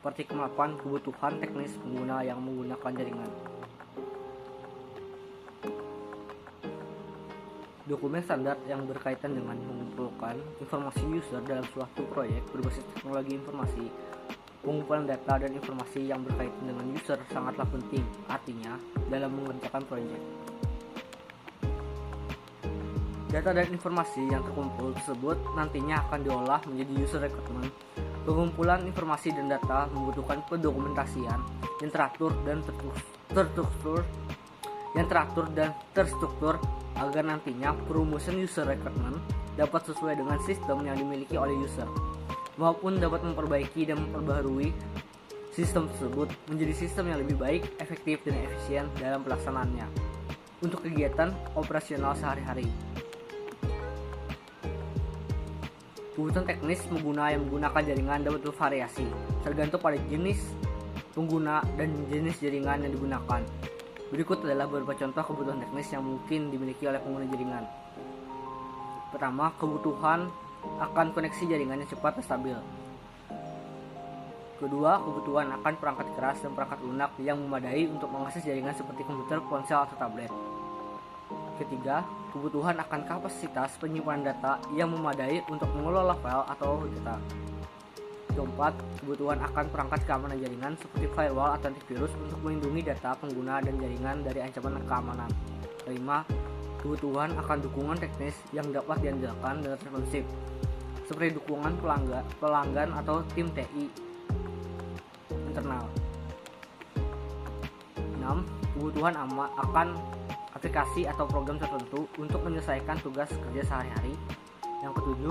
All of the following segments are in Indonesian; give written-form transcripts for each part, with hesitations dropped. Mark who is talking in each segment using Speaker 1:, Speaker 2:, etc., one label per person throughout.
Speaker 1: seperti kemampuan kebutuhan teknis pengguna yang menggunakan jaringan. Dokumen standar yang berkaitan dengan mengumpulkan informasi user dalam suatu proyek berbasis teknologi informasi. Pengumpulan data dan informasi yang berkaitan dengan user sangatlah penting, artinya, dalam mengerjakan proyek. Data dan informasi yang terkumpul tersebut nantinya akan diolah menjadi user requirement. Pengumpulan informasi dan data membutuhkan pendokumentasian yang teratur dan terstruktur agar nantinya perumusan user requirement dapat sesuai dengan sistem yang dimiliki oleh user, maupun dapat memperbaiki dan memperbaharui sistem tersebut menjadi sistem yang lebih baik, efektif, dan efisien dalam pelaksanaannya untuk kegiatan operasional sehari-hari. Kebutuhan teknis pengguna yang menggunakan jaringan dapat bervariasi tergantung pada jenis pengguna dan jenis jaringan yang digunakan. Berikut adalah beberapa contoh kebutuhan teknis yang mungkin dimiliki oleh pengguna jaringan. Pertama, kebutuhan akan koneksi jaringan yang cepat dan stabil. Kedua, kebutuhan akan perangkat keras dan perangkat lunak yang memadai untuk mengakses jaringan seperti komputer, ponsel, atau tablet. Ketiga, kebutuhan akan kapasitas penyimpanan data yang memadai untuk mengelola file atau data. Keempat, kebutuhan akan perangkat keamanan jaringan seperti firewall atau antivirus untuk melindungi data pengguna dan jaringan dari ancaman keamanan. Kelima, kebutuhan akan dukungan teknis yang dapat diandalkan dan responsif, seperti dukungan pelanggan atau tim TI internal. 6. Kebutuhan akan aplikasi atau program tertentu untuk menyelesaikan tugas kerja sehari-hari. Yang ketujuh,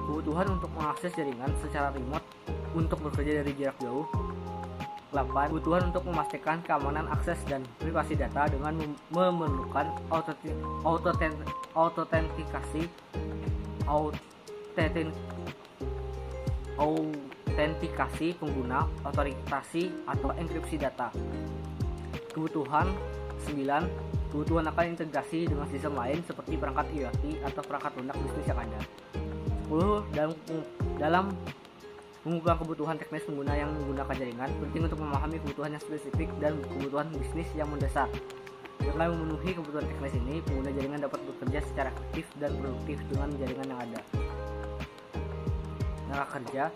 Speaker 1: kebutuhan untuk mengakses jaringan secara remote untuk bekerja dari jarak jauh. 8. Kebutuhan untuk memastikan keamanan akses dan privasi data dengan memerlukan autentikasi pengguna, otorisasi atau enkripsi data. Kebutuhan 9. Kebutuhan akan integrasi dengan sistem lain seperti perangkat IoT atau perangkat lunak bisnis yang ada. 10. Dalam mengubah kebutuhan teknis pengguna yang menggunakan jaringan, penting untuk memahami kebutuhan yang spesifik dan kebutuhan bisnis yang mendasar. Setelah memenuhi kebutuhan teknis ini, pengguna jaringan dapat bekerja secara efektif dan produktif dengan jaringan yang ada. Cara kerja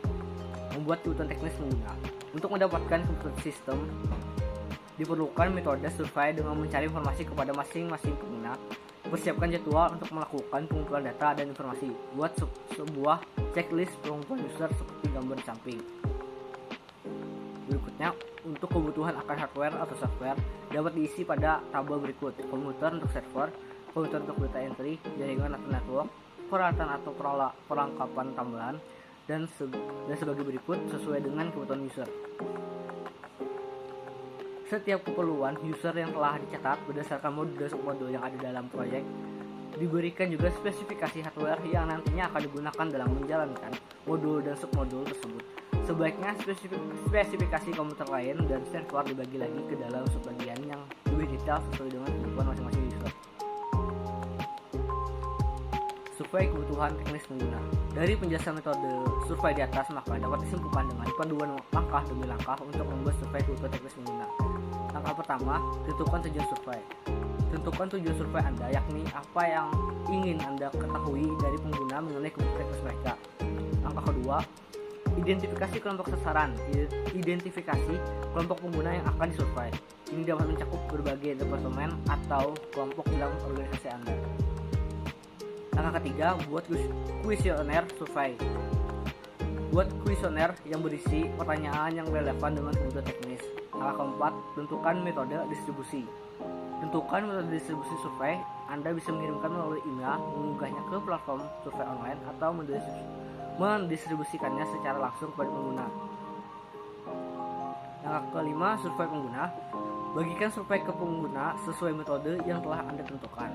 Speaker 1: membuat kebutuhan teknis pengguna. Untuk mendapatkan kebutuhan sistem, diperlukan metode survei dengan mencari informasi kepada masing-masing pengguna. Persiapkan jadwal untuk melakukan pengumpulan data dan informasi. Buat sebuah checklist pengumpulan user seperti gambar di samping. Berikutnya, untuk kebutuhan akan hardware atau software dapat diisi pada tabel berikut: komputer untuk server, komputer untuk data entry, jaringan atau network, peralatan atau perlengkapan tambahan, dan sebagai berikut sesuai dengan kebutuhan user. Setiap keperluan user yang telah dicatat berdasarkan modul dan submodul yang ada dalam proyek, diberikan juga spesifikasi hardware yang nantinya akan digunakan dalam menjalankan modul dan submodul tersebut. Sebaiknya spesifikasi komputer lain dan server dibagi lagi ke dalam subbagian yang lebih detail sesuai dengan kebutuhan masing-masing user. Survei kebutuhan teknis pengguna. Dari penjelasan metode survei di atas, maka dapat disimpulkan dengan panduan langkah demi langkah untuk membuat survei kebutuhan teknis pengguna. Langkah pertama, tentukan tujuan survei. Tentukan tujuan survei Anda, yakni apa yang ingin Anda ketahui dari pengguna mengenai kebutuhan teknis mereka. Langkah kedua, identifikasi kelompok sasaran. Identifikasi kelompok pengguna yang akan disurvei. Ini dapat mencakup berbagai departemen atau kelompok dalam organisasi Anda. Langkah ketiga, buat kuesioner survei. Buat kuesioner yang berisi pertanyaan yang relevan dengan kebutuhan teknis. Langkah keempat, tentukan metode distribusi. Tentukan metode distribusi survei. Anda bisa mengirimkan melalui email, mengunggahnya ke platform survei online, atau mendistribusikannya secara langsung kepada pengguna. Langkah kelima, survei pengguna. Bagikan survei ke pengguna sesuai metode yang telah Anda tentukan.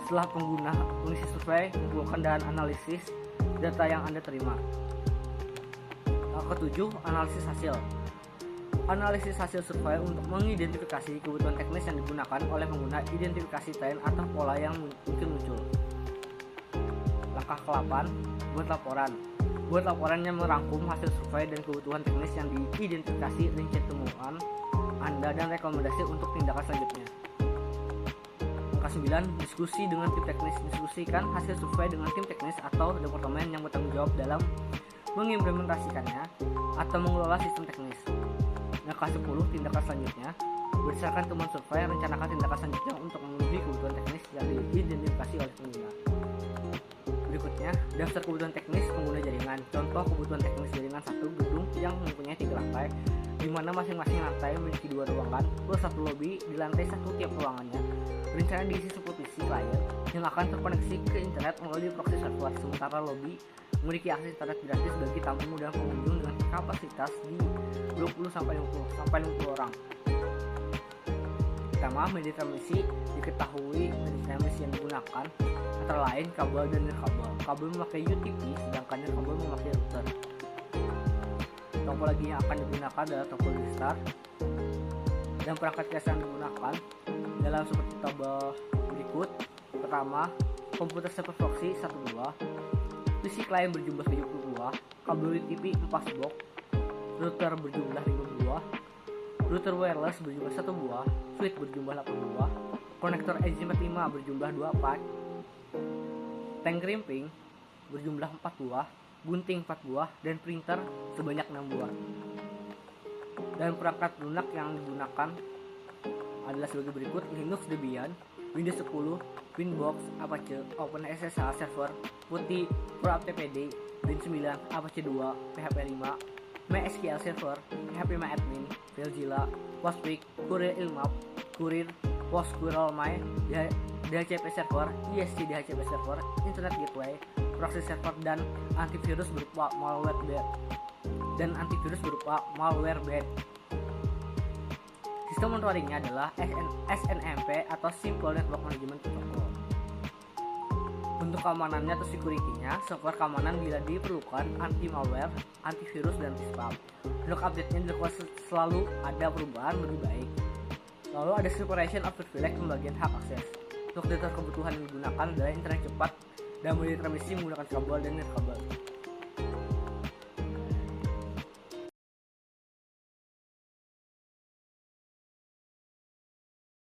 Speaker 1: Setelah pengguna mengisi survei, kumpulkan dan analisis data yang Anda terima. Langkah ketujuh, analisis hasil. Analisis hasil survei untuk mengidentifikasi kebutuhan teknis yang digunakan oleh pengguna, identifikasi tren atau pola yang mungkin muncul. Langkah ke-8, buat laporan. Buat laporannya merangkum hasil survei dan kebutuhan teknis yang diidentifikasi, rincian temuan Anda, dan rekomendasi untuk tindakan selanjutnya. Angka 9. Diskusi dengan tim teknis. Diskusikan hasil survei dengan tim teknis atau departemen yang bertanggung jawab dalam mengimplementasikannya atau mengelola sistem teknis. Angka 10. Tindakan selanjutnya. Berdasarkan temuan survei, rencanakan tindakan selanjutnya untuk memenuhi kebutuhan teknis yang diidentifikasi oleh pengguna. Berikutnya, daftar kebutuhan teknis pengguna jaringan. Contoh kebutuhan teknis jaringan: 1. Gedung yang mempunyai 3 lantai, di mana masing-masing lantai memiliki 2 ruangan plus 1 lobi di lantai 1 tiap ruangannya. Rencana diisi 10 PC klien yang akan terkoneksi ke internet melalui proxy server, sementara lobi memiliki akses internet gratis bagi tamu dan pengunjung dengan kapasitas di 20-50 orang. Pertama, media transmisi. Diketahui media transmisi yang digunakan antara lain kabel dan nirkabel. Kabel memakai UTP, sedangkan nirkabel memakai router. Topologi yang akan digunakan adalah topologi star, dan perangkat QoS yang digunakan dalam seperti tabel berikut. Pertama, komputer server proxy 1 buah, PC klien berjumlah 72, kabel UTP 4 box, router berjumlah 5 buah, router wireless berjumlah 1 buah, switch berjumlah 8 buah, konektor EDG45 berjumlah 2 pack, tank crimping berjumlah 4 buah, gunting 4 buah, dan printer sebanyak 6 buah. Dan perangkat lunak yang digunakan adalah sebagai berikut: Linux Debian, Windows 10, Winbox, Apache, OpenSSH Server, PuTTY, ProAptPD, Win 9, Apache 2, PHP 5, MySQL Server, PHP MyAdmin, FileZilla, Postfix, Kurir Ilmap, Kurir, PostgreSQL, DHCP Server, ISC DHCP Server, Internet Gateway, Proxy Server, dan antivirus berupa malware. Sistem monitoringnya adalah SNMP atau Simple Network Management Protocol. Untuk keamanannya atau security-nya, software keamanan bila diperlukan, anti-malware, antivirus, dan anti-spam. Untuk update-nya selalu ada perubahan lebih baik. Lalu ada separation of privilege, pembagian hak akses. Untuk data kebutuhan yang digunakan adalah internet cepat dan media transmisi menggunakan kabel dan nirkabel.